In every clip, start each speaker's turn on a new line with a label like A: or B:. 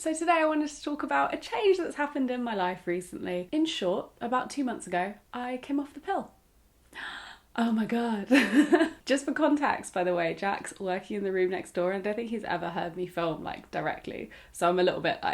A: So today I wanted to talk about a change that's happened in my life recently. In short, about 2 months ago, I came off the pill. Oh my god. Just for context, by the way, Jack's working in the room next door and I don't think he's ever heard me film directly. So I'm a little bit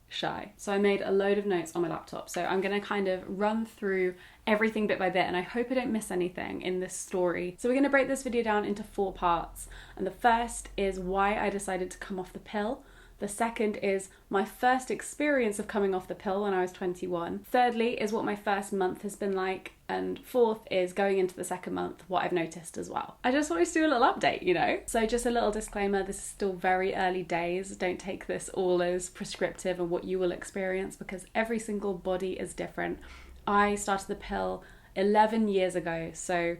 A: shy. So I made a load of notes on my laptop. So I'm going to kind of run through everything bit by bit and I hope I don't miss anything in this story. So we're going to break this video down into 4 parts. And the first is why I decided to come off the pill. The second is my first experience of coming off the pill when I was 21. Thirdly is what my first month has been like. And fourth is going into the second month, what I've noticed as well. I just wanted to do a little update, you know? So just a little disclaimer, this is still very early days. Don't take this all as prescriptive and what you will experience because every single body is different. I started the pill 11 years ago, so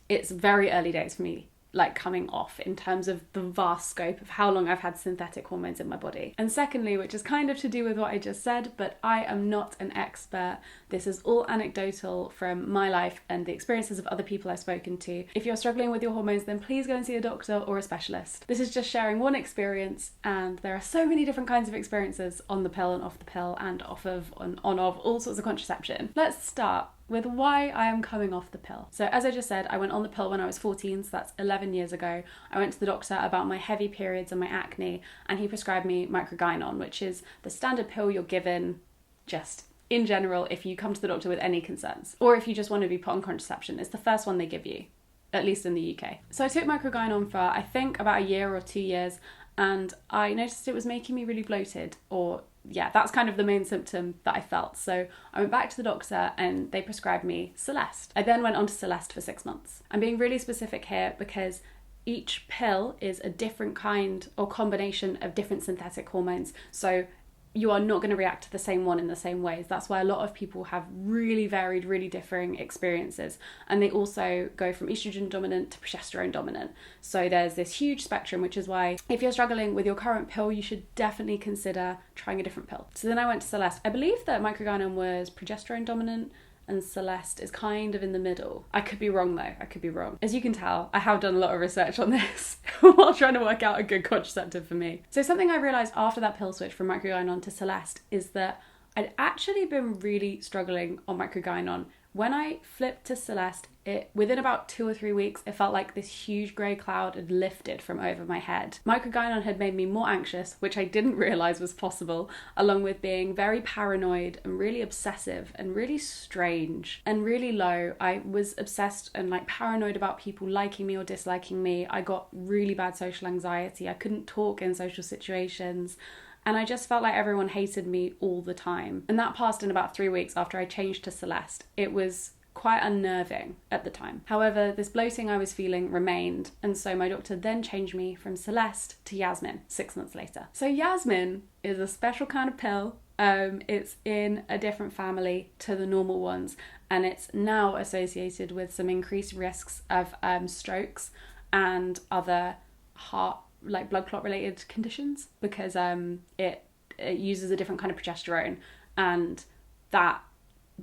A: it's very early days for me. Coming off in terms of the vast scope of how long I've had synthetic hormones in my body. And secondly, which is kind of to do with what I just said, but I am not an expert. This is all anecdotal from my life and the experiences of other people I've spoken to. If you're struggling with your hormones, then please go and see a doctor or a specialist. This is just sharing one experience and there are so many different kinds of experiences on the pill and off the pill and off of, on of, all sorts of contraception. Let's start with why I am coming off the pill. So as I just said, I went on the pill when I was 14, so that's 11 years ago. I went to the doctor about my heavy periods and my acne, and he prescribed me microgynon, which is the standard pill you're given just in general if you come to the doctor with any concerns, or if you just want to be put on contraception. It's the first one they give you, at least in the UK. So I took microgynon for I think about a year or 2 years, and I noticed it was making me really bloated, or yeah, that's kind of the main symptom that I felt. So I went back to the doctor and they prescribed me Celeste. I then went on to Celeste for 6 months. I'm being really specific here because each pill is a different kind or combination of different synthetic hormones. So you are not going to react to the same one in the same ways. That's why a lot of people have really varied, really differing experiences. And they also go from estrogen dominant to progesterone dominant. So there's this huge spectrum, which is why if you're struggling with your current pill, you should definitely consider trying a different pill. So then I went to Celeste. I believe that microgynon was progesterone dominant and Celeste is kind of in the middle. I could be wrong though, I could be wrong. As you can tell, I have done a lot of research on this while trying to work out a good contraceptive for me. So something I realised after that pill switch from microgynon to Celeste is that I'd actually been really struggling on microgynon. When I flipped to Celeste, within about 2 or 3 weeks, it felt like this huge grey cloud had lifted from over my head. Microgynon had made me more anxious, which I didn't realise was possible, along with being very paranoid and really obsessive and really strange and really low. I was obsessed and paranoid about people liking me or disliking me. I got really bad social anxiety. I couldn't talk in social situations. And I just felt like everyone hated me all the time. And that passed in about 3 weeks after I changed to Celeste. It was quite unnerving at the time. However, this bloating I was feeling remained. And so my doctor then changed me from Celeste to Yasmin 6 months later. So Yasmin is a special kind of pill. It's in a different family to the normal ones. And it's now associated with some increased risks of strokes and other heart blood clot related conditions because it uses a different kind of progesterone and that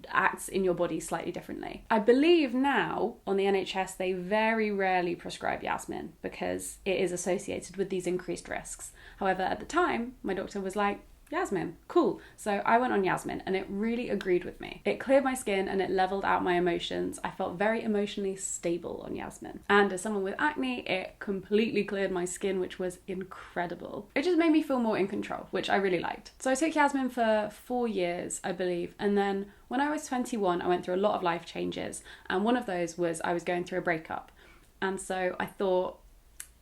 A: acts in your body slightly differently. I believe now on the NHS they very rarely prescribe Yasmin because it is associated with these increased risks. However, at the time my doctor was like, Yasmin, cool. So I went on Yasmin and it really agreed with me. It cleared my skin and it leveled out my emotions. I felt very emotionally stable on Yasmin. And as someone with acne, it completely cleared my skin, which was incredible. It just made me feel more in control, which I really liked. So I took Yasmin for 4 years, I believe. And then when I was 21, I went through a lot of life changes. And one of those was I was going through a breakup. And so I thought,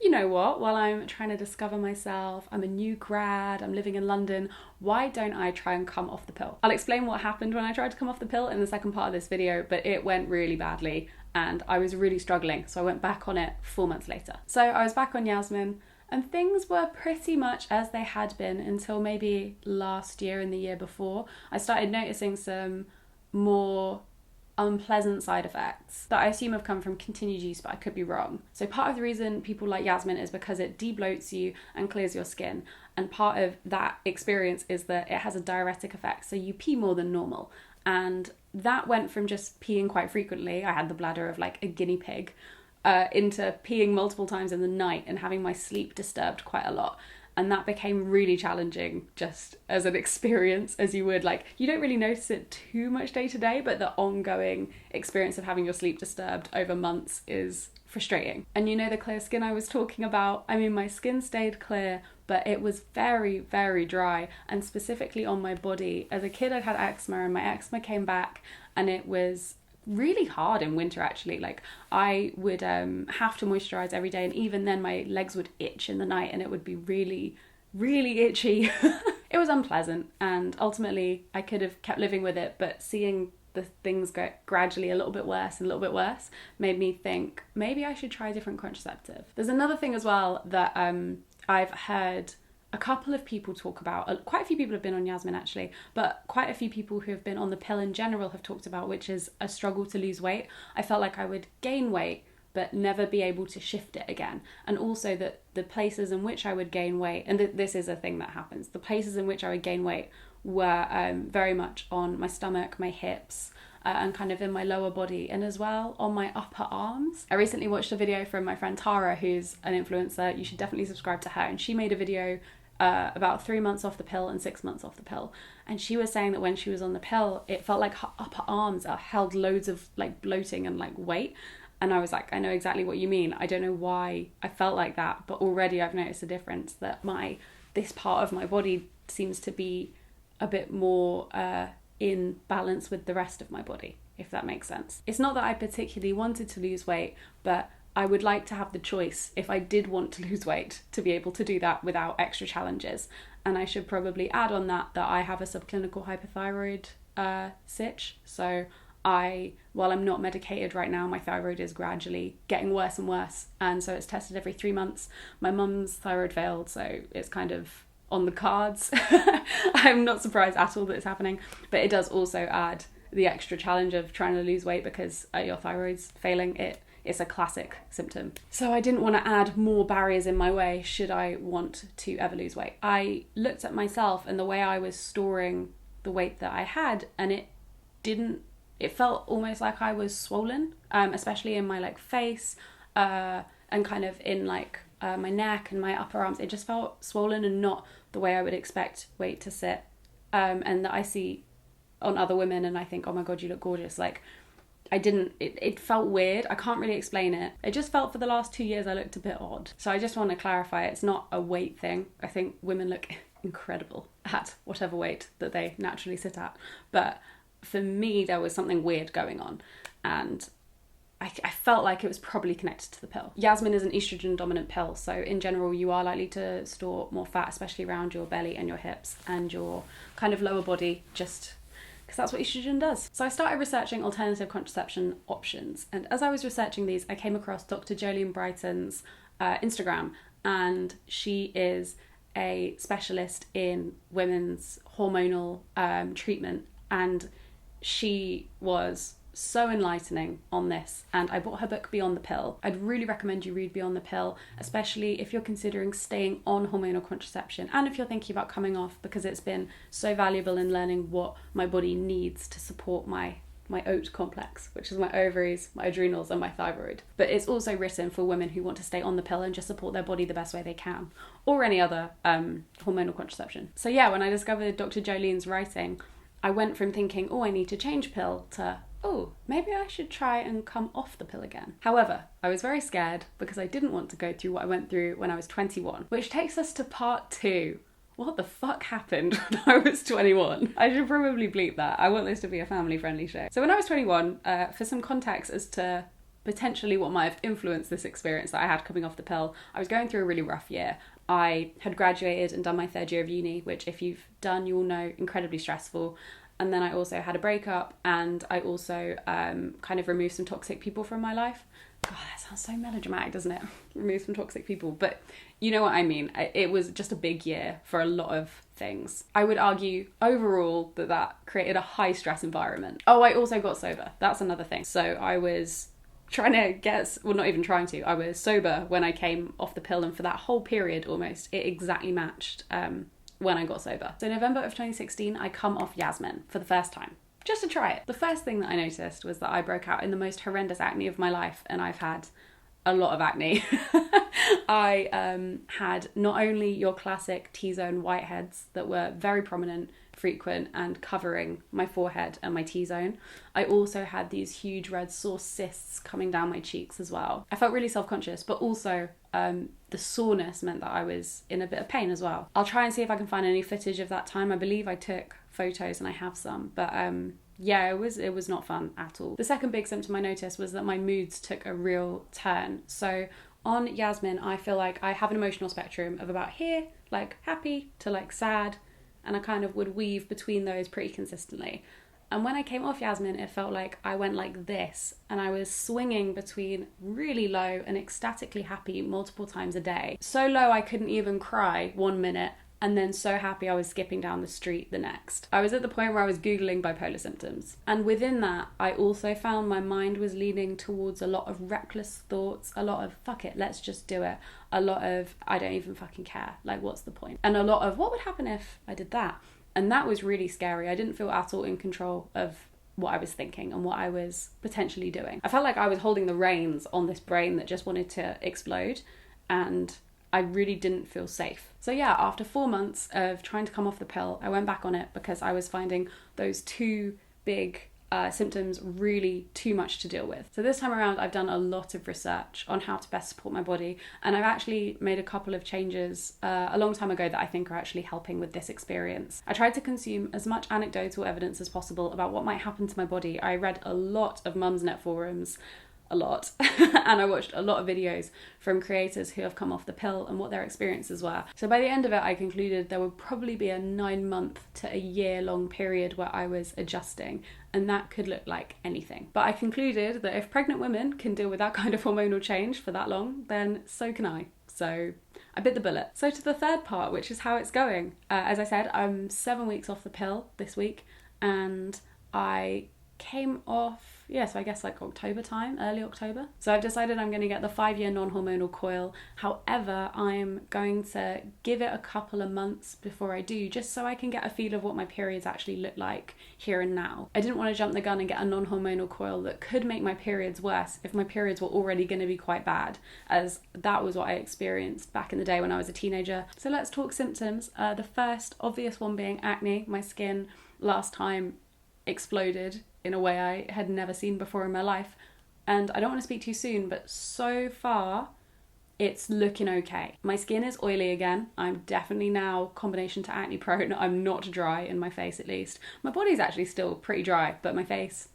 A: you know what, while I'm trying to discover myself, I'm a new grad, I'm living in London, why don't I try and come off the pill? I'll explain what happened when I tried to come off the pill in the second part of this video, but it went really badly and I was really struggling. So I went back on it 4 months later. So I was back on Yasmin and things were pretty much as they had been until maybe last year and the year before. I started noticing some more unpleasant side effects that I assume have come from continued use, but I could be wrong. So part of the reason people like Yasmin is because it debloats you and clears your skin, and part of that experience is that it has a diuretic effect, so you pee more than normal. And that went from just peeing quite frequently, I had the bladder of like a guinea pig, into peeing multiple times in the night and having my sleep disturbed quite a lot. And that became really challenging just as an experience, as you would, like, you don't really notice it too much day to day, but the ongoing experience of having your sleep disturbed over months is frustrating. And you know, the clear skin I was talking about, I mean, my skin stayed clear, but it was very, very dry. And specifically on my body, as a kid I'd had eczema, and my eczema came back, and it was really hard in winter actually. Like, I would have to moisturize every day, and even then my legs would itch in the night, and it would be really, really itchy. It was unpleasant, and ultimately I could have kept living with it, but seeing the things go gradually a little bit worse and a little bit worse made me think maybe I should try a different contraceptive. There's another thing as well that I've heard a couple of people talk about. Quite a few people have been on Yasmin actually, but quite a few people who have been on the pill in general have talked about, which is a struggle to lose weight. I felt like I would gain weight but never be able to shift it again. And also that the places in which I would gain weight, and this is a thing that happens, the places in which I would gain weight were very much on my stomach, my hips, and kind of in my lower body, and as well on my upper arms. I recently watched a video from my friend Tara, who's an influencer. You should definitely subscribe to her. And she made a video about 3 months off the pill and 6 months off the pill. And she was saying that when she was on the pill, it felt like her upper arms held loads of like bloating and like weight. And I was like, I know exactly what you mean. I don't know why I felt like that, but already I've noticed a difference, that this part of my body seems to be a bit more in balance with the rest of my body, if that makes sense. It's not that I particularly wanted to lose weight, but I would like to have the choice, if I did want to lose weight, to be able to do that without extra challenges. And I should probably add on that I have a subclinical hypothyroid sitch. So while I'm not medicated right now, my thyroid is gradually getting worse and worse. And so it's tested every 3 months. My mum's thyroid failed, so it's kind of on the cards. I'm not surprised at all that it's happening, but it does also add the extra challenge of trying to lose weight because your thyroid's failing. It's a classic symptom. So I didn't want to add more barriers in my way should I want to ever lose weight. I looked at myself and the way I was storing the weight that I had, and it felt almost like I was swollen, especially in my like face and kind of in like my neck and my upper arms. It just felt swollen and not the way I would expect weight to sit, and that I see on other women, and I think, oh my god, you look gorgeous. Like, it felt weird. I can't really explain it. It just felt for the last 2 years I looked a bit odd. So I just want to clarify, it's not a weight thing. I think women look incredible at whatever weight that they naturally sit at, but for me there was something weird going on, and I felt like it was probably connected to the pill. Yasmin is an estrogen dominant pill, so in general you are likely to store more fat, especially around your belly and your hips and your kind of lower body, just because that's what estrogen does. So I started researching alternative contraception options, and as I was researching these, I came across Dr. Jolene Brighton's Instagram, and she is a specialist in women's hormonal treatment, and she was so enlightening on this, and I bought her book Beyond the Pill. I'd really recommend you read Beyond the Pill, especially if you're considering staying on hormonal contraception and if you're thinking about coming off, because it's been so valuable in learning what my body needs to support my oat complex, which is my ovaries, my adrenals and my thyroid. But it's also written for women who want to stay on the pill and just support their body the best way they can, or any other hormonal contraception. So yeah, when I discovered Dr. Jolene's writing, I went from thinking, oh, I need to change pill, to oh, maybe I should try and come off the pill again. However, I was very scared because I didn't want to go through what I went through when I was 21, which takes us to part 2. What the fuck happened when I was 21? I should probably bleep that. I want this to be a family-friendly show. So when I was 21, for some context as to potentially what might have influenced this experience that I had coming off the pill, I was going through a really rough year. I had graduated and done my 3rd year of uni, which if you've done, you will know, incredibly stressful. And then I also had a breakup, and I also kind of removed some toxic people from my life. God, that sounds so melodramatic, doesn't it? Remove some toxic people. But you know what I mean. It was just a big year for a lot of things. I would argue overall that created a high stress environment. Oh, I also got sober. That's another thing. So I was trying to not even trying to. I was sober when I came off the pill, and for that whole period almost, it exactly matched when I got sober. So November of 2016, I come off Yasmin for the first time, just to try it. The first thing that I noticed was that I broke out in the most horrendous acne of my life, and I've had a lot of acne. I had not only your classic T-zone whiteheads that were very prominent, frequent, and covering my forehead and my T-zone. I also had these huge red sore cysts coming down my cheeks as well. I felt really self-conscious, but also the soreness meant that I was in a bit of pain as well. I'll try and see if I can find any footage of that time. I believe I took photos and I have some, but yeah, it was not fun at all. The second big symptom I noticed was that my moods took a real turn. So on Yasmin, I feel like I have an emotional spectrum of about here, like happy, to like sad, and I kind of would weave between those pretty consistently. And when I came off Yasmin, it felt like I went like this, and I was swinging between really low and ecstatically happy multiple times a day. So low I couldn't even cry 1 minute, and then so happy I was skipping down the street the next. I was at the point where I was Googling bipolar symptoms. And within that, I also found my mind was leaning towards a lot of reckless thoughts, a lot of fuck it, let's just do it. A lot of I don't even fucking care, like what's the point? And a lot of what would happen if I did that? And that was really scary. I didn't feel at all in control of what I was thinking and what I was potentially doing. I felt like I was holding the reins on this brain that just wanted to explode, and I really didn't feel safe. So yeah, after 4 months of trying to come off the pill, I went back on it because I was finding those two big symptoms really too much to deal with. So this time around, I've done a lot of research on how to best support my body, and I've actually made a couple of changes a long time ago that I think are actually helping with this experience. I tried to consume as much anecdotal evidence as possible about what might happen to my body. I read a lot of Mumsnet forums, a lot, and I watched a lot of videos from creators who have come off the pill and what their experiences were. So by the end of it, I concluded there would probably be a 9-month to a year-long period where I was adjusting, and that could look like anything. But I concluded that if pregnant women can deal with that kind of hormonal change for that long, then so can I. So I bit the bullet. So to the third part, which is how it's going. As I said, I'm 7 weeks off the pill this week, and I came off, so I guess like October time, early October. So I've decided I'm going to get the 5-year non-hormonal coil. However, I'm going to give it a couple of months before I do, just so I can get a feel of what my periods actually look like here and now. I didn't want to jump the gun and get a non-hormonal coil that could make my periods worse if my periods were already going to be quite bad, as that was what I experienced back in the day when I was a teenager. So let's talk symptoms. The first obvious one being acne. My skin last time exploded in a way I had never seen before in my life. And I don't want to speak too soon, but so far it's looking okay. My skin is oily again. I'm definitely now combination to acne prone. I'm not dry in my face, at least. My body's actually still pretty dry, but my face,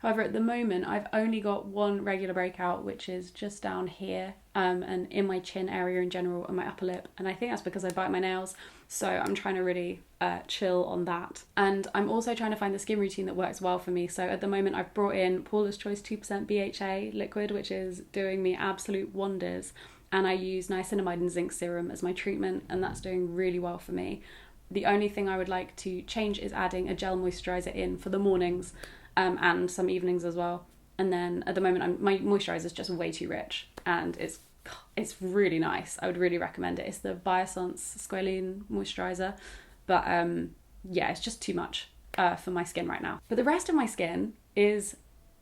A: However, at the moment, I've only got one regular breakout, which is just down here, and in my chin area in general and my upper lip. And I think that's because I bite my nails. So I'm trying to really chill on that. And I'm also trying to find the skin routine that works well for me. So at the moment, I've brought in Paula's Choice 2% BHA liquid, which is doing me absolute wonders. And I use niacinamide and zinc serum as my treatment, and that's doing really well for me. The only thing I would like to change is adding a gel moisturiser in for the mornings, and some evenings as well. And then at the moment, my moisturiser is just way too rich, and it's really nice. I would really recommend it. It's the Biossance Squalene moisturiser, but yeah, it's just too much for my skin right now. But the rest of my skin is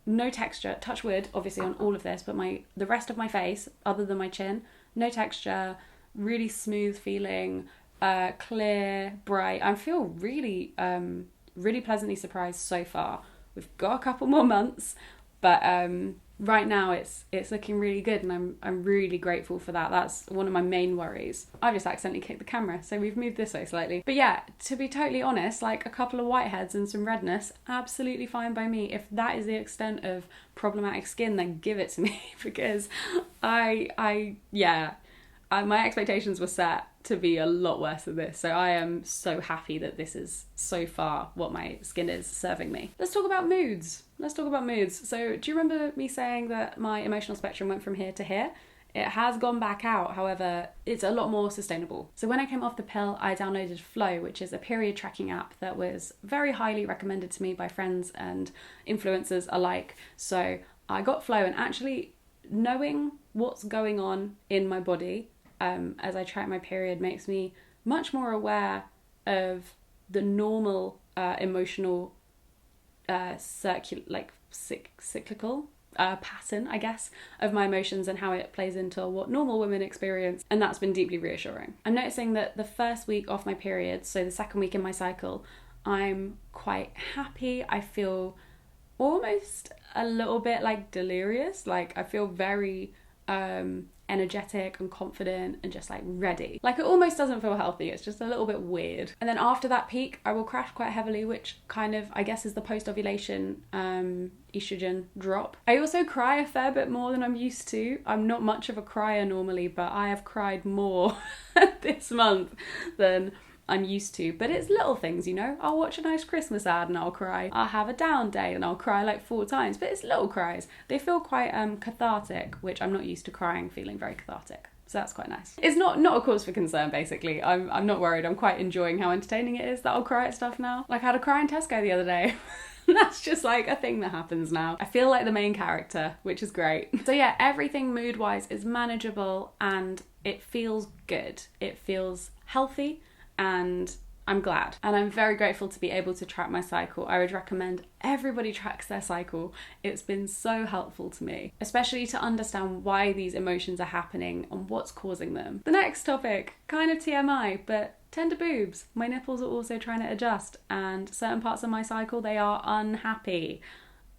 A: no texture. Touch wood, obviously, on all of this, but the rest of my face, other than my chin, no texture, really smooth feeling, clear, bright. I feel really, really pleasantly surprised so far. We've got a couple more months, but right now it's looking really good, and I'm really grateful for that. That's one of my main worries. I've just accidentally kicked the camera, so we've moved this way slightly. But yeah, to be totally honest, like a couple of whiteheads and some redness, absolutely fine by me. If that is the extent of problematic skin, then give it to me, because my expectations were set to be a lot worse than this. So I am so happy that this is so far what my skin is serving me. Let's talk about moods. So do you remember me saying that my emotional spectrum went from here to here? It has gone back out, however, it's a lot more sustainable. So when I came off the pill, I downloaded Flow, which is a period tracking app that was very highly recommended to me by friends and influencers alike. So I got Flow, and actually knowing what's going on in my body as I track my period makes me much more aware of the normal emotional cyclical pattern, I guess, of my emotions and how it plays into what normal women experience, and that's been deeply reassuring. I'm noticing that the first week off my period, so the second week in my cycle, I'm quite happy. I feel almost a little bit like delirious, like I feel very energetic and confident and just like ready. Like it almost doesn't feel healthy, it's just a little bit weird. And then after that peak I will crash quite heavily, which kind of I guess is the post-ovulation estrogen drop. I also cry a fair bit more than I'm used to. I'm not much of a crier normally, but I have cried more this month than I'm used to. But it's little things, you know. I'll watch a nice Christmas ad and I'll cry. I'll have a down day and I'll cry like 4 times. But it's little cries. They feel quite cathartic, which I'm not used to crying feeling very cathartic. So that's quite nice. It's not a cause for concern, basically. I'm not worried. I'm quite enjoying how entertaining it is that I'll cry at stuff now. Like I had a cry in Tesco the other day. That's just like a thing that happens now. I feel like the main character, which is great. So yeah, everything mood-wise is manageable and it feels good. It feels healthy. And I'm glad. And I'm very grateful to be able to track my cycle. I would recommend everybody tracks their cycle. It's been so helpful to me, especially to understand why these emotions are happening and what's causing them. The next topic, kind of TMI, but tender boobs. My nipples are also trying to adjust, and certain parts of my cycle, they are unhappy.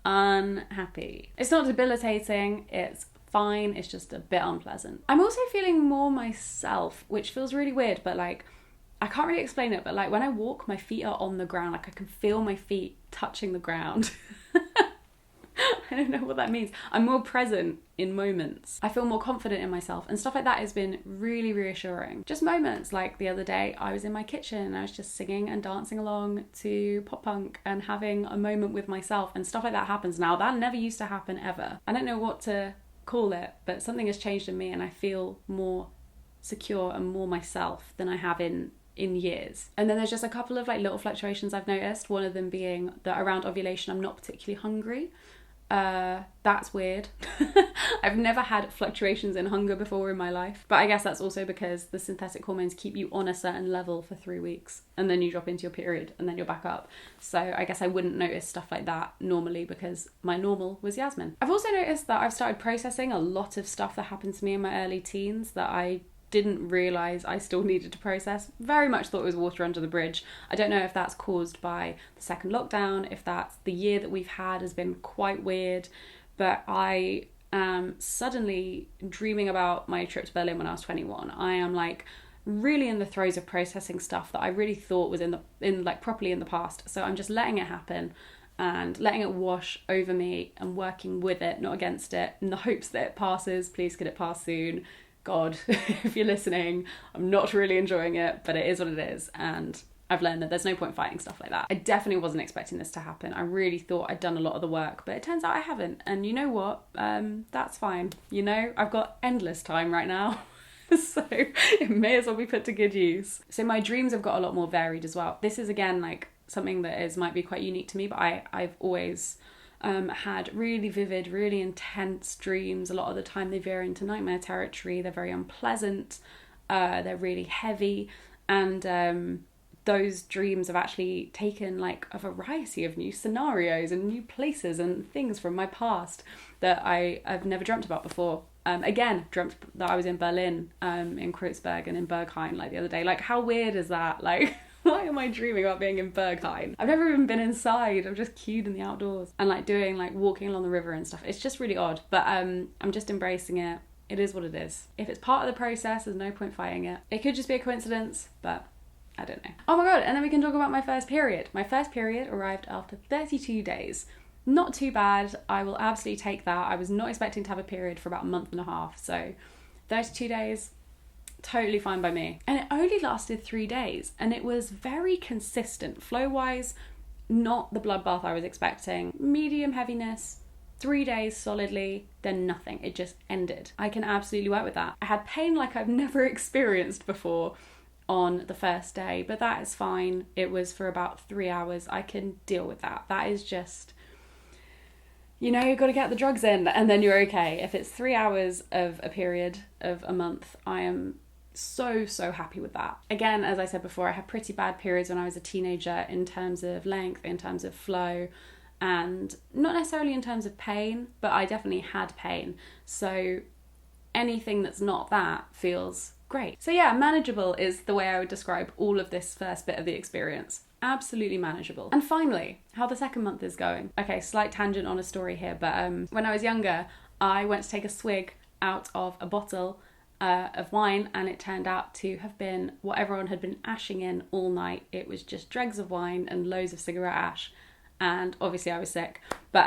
A: Unhappy. It's not debilitating, it's fine, it's just a bit unpleasant. I'm also feeling more myself, which feels really weird, but like, I can't really explain it, but like when I walk, my feet are on the ground. Like I can feel my feet touching the ground. I don't know what that means. I'm more present in moments. I feel more confident in myself and stuff like that has been really reassuring. Just moments like the other day, I was in my kitchen and I was just singing and dancing along to pop punk and having a moment with myself, and stuff like that happens now. That never used to happen ever. I don't know what to call it, but something has changed in me and I feel more secure and more myself than I have in years. And then there's just a couple of like little fluctuations I've noticed, one of them being that around ovulation I'm not particularly hungry. That's weird. I've never had fluctuations in hunger before in my life, but I guess that's also because the synthetic hormones keep you on a certain level for 3 weeks and then you drop into your period and then you're back up. So I guess I wouldn't notice stuff like that normally because my normal was Yasmin. I've also noticed that I've started processing a lot of stuff that happened to me in my early teens that I didn't realise I still needed to process. Very much thought it was water under the bridge. I don't know if that's caused by the second lockdown, if that's the year that we've had has been quite weird, but I am suddenly dreaming about my trip to Berlin when I was 21. I am like really in the throes of processing stuff that I really thought was in like properly in the past. So I'm just letting it happen and letting it wash over me and working with it, not against it, in the hopes that it passes. Please could it pass soon? God, if you're listening, I'm not really enjoying it, but it is what it is. And I've learned that there's no point fighting stuff like that. I definitely wasn't expecting this to happen. I really thought I'd done a lot of the work, but it turns out I haven't. And you know what? That's fine. You know, I've got endless time right now. So it may as well be put to good use. So my dreams have got a lot more varied as well. This is again like something that might be quite unique to me, but I've always had really vivid, really intense dreams. A lot of the time they veer into nightmare territory. They're very unpleasant. They're really heavy. And those dreams have actually taken like a variety of new scenarios and new places and things from my past that I've never dreamt about before. Again, dreamt that I was in Berlin, in Kreuzberg and in Berghain like the other day. Like how weird is that? Like why am I dreaming about being in Berghain? I've never even been inside. I'm just cued in the outdoors and like doing like walking along the river and stuff. It's just really odd, but I'm just embracing it. It is what it is. If it's part of the process, there's no point fighting it. It could just be a coincidence, but I don't know. Oh my god, and then we can talk about my first period. My first period arrived after 32 days. Not too bad. I will absolutely take that. I was not expecting to have a period for about a month and a half, so 32 days, totally fine by me. And it only lasted 3 days and it was very consistent flow wise, not the bloodbath I was expecting. Medium heaviness, 3 days solidly, then nothing. It just ended. I can absolutely work with that. I had pain like I've never experienced before on the first day, but that is fine. It was for about 3 hours. I can deal with that. That is just, you know, you've got to get the drugs in and then you're okay. If it's 3 hours of a period of a month, I am so happy with that. Again, as I said before, I had pretty bad periods when I was a teenager in terms of length, in terms of flow. and not necessarily in terms of pain, but I definitely had pain. So anything that's not that feels great. So yeah, manageable is the way I would describe all of this first bit of the experience. Absolutely manageable. And finally, how the second month is going. Okay, slight tangent on a story here, but when I was younger, I went to take a swig out of a bottle of wine, and it turned out to have been what everyone had been ashing in all night. It was just dregs of wine and loads of cigarette ash, and obviously I was sick, but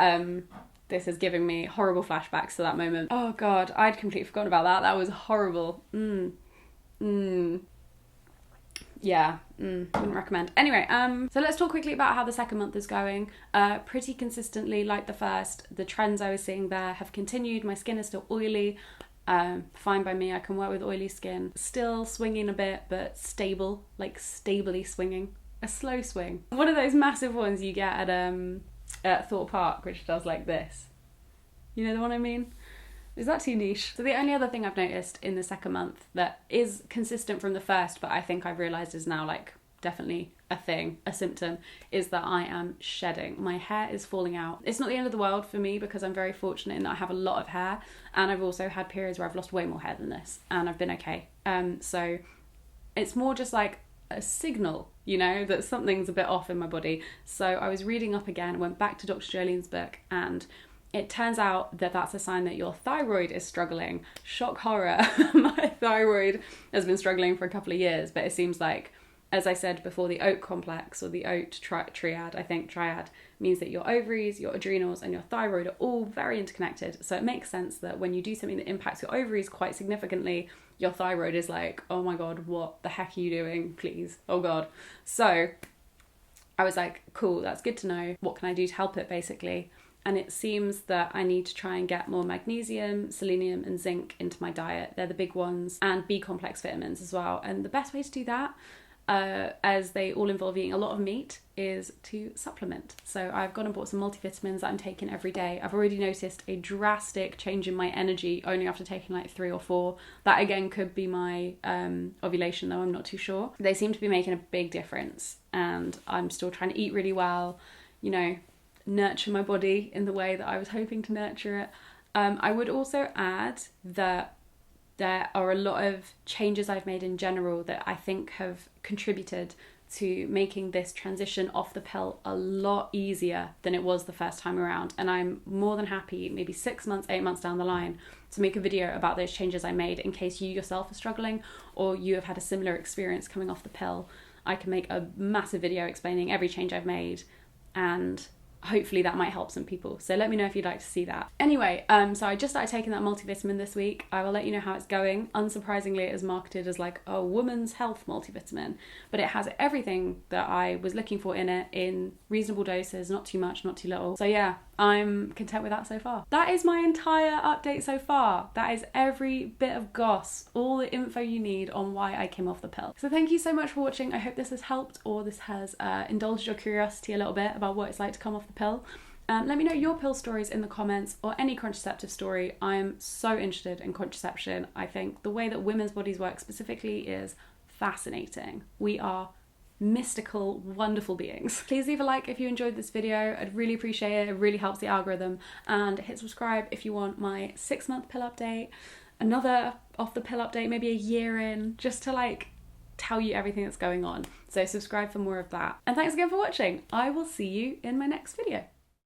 A: this is giving me horrible flashbacks to that moment. Oh god, I'd completely forgotten about that. That was horrible. Yeah, wouldn't recommend. Anyway, so let's talk quickly about how the second month is going. Pretty consistently, like the first, the trends I was seeing there have continued. My skin is still oily. Fine by me, I can work with oily skin. Still swinging a bit, but stable, like stably swinging. A slow swing. One of those massive ones you get at Thorpe Park, which does like this. You know the one I mean? Is that too niche? So the only other thing I've noticed in the second month that is consistent from the first, but I think I've realised is now like definitely a thing, a symptom, is that I am shedding. My hair is falling out. It's not the end of the world for me because I'm very fortunate in that I have a lot of hair, and I've also had periods where I've lost way more hair than this, and I've been okay. So it's more just like a signal, you know, that something's a bit off in my body. So I was reading up again, went back to Dr. Jolene's book, and it turns out that that's a sign that your thyroid is struggling. Shock horror. My thyroid has been struggling for a couple of years, but it seems like, as I said before, the oat complex, or the oat triad, I think triad, means that your ovaries, your adrenals, and your thyroid are all very interconnected. So it makes sense that when you do something that impacts your ovaries quite significantly, your thyroid is like, oh my god, what the heck are you doing? Please, oh god. So I was like, cool, that's good to know. What can I do to help it, basically? And it seems that I need to try and get more magnesium, selenium, and zinc into my diet. They're the big ones, and B complex vitamins as well. And the best way to do that, as they all involve eating a lot of meat, is to supplement. So I've gone and bought some multivitamins that I'm taking every day. I've already noticed a drastic change in my energy only after taking like 3 or 4. That again could be my ovulation, though I'm not too sure. They seem to be making a big difference, and I'm still trying to eat really well, you know, nurture my body in the way that I was hoping to nurture it. I would also add that there are a lot of changes I've made in general that I think have contributed to making this transition off the pill a lot easier than it was the first time around. And I'm more than happy, maybe 6 months, 8 months down the line, to make a video about those changes I made in case you yourself are struggling or you have had a similar experience coming off the pill. I can make a massive video explaining every change I've made, and hopefully that might help some people. So let me know if you'd like to see that. Anyway, so I just started taking that multivitamin this week. I will let you know how it's going. Unsurprisingly, it is marketed as like a woman's health multivitamin, but it has everything that I was looking for in it, in reasonable doses, not too much, not too little. So yeah, I'm content with that so far. That is my entire update so far. That is every bit of goss, all the info you need on why I came off the pill. So thank you so much for watching. I hope this has helped, or this has indulged your curiosity a little bit about what it's like to come off the pill. Let me know your pill stories in the comments, or any contraceptive story. I'm so interested in contraception. I think the way that women's bodies work specifically is fascinating. We are mystical, wonderful beings. Please leave a like if you enjoyed this video. I'd really appreciate it. It really helps the algorithm. And hit subscribe if you want my 6-month pill update, another off the pill update, maybe a year in, just to like tell you everything that's going on. So subscribe for more of that. And thanks again for watching. I will see you in my next video.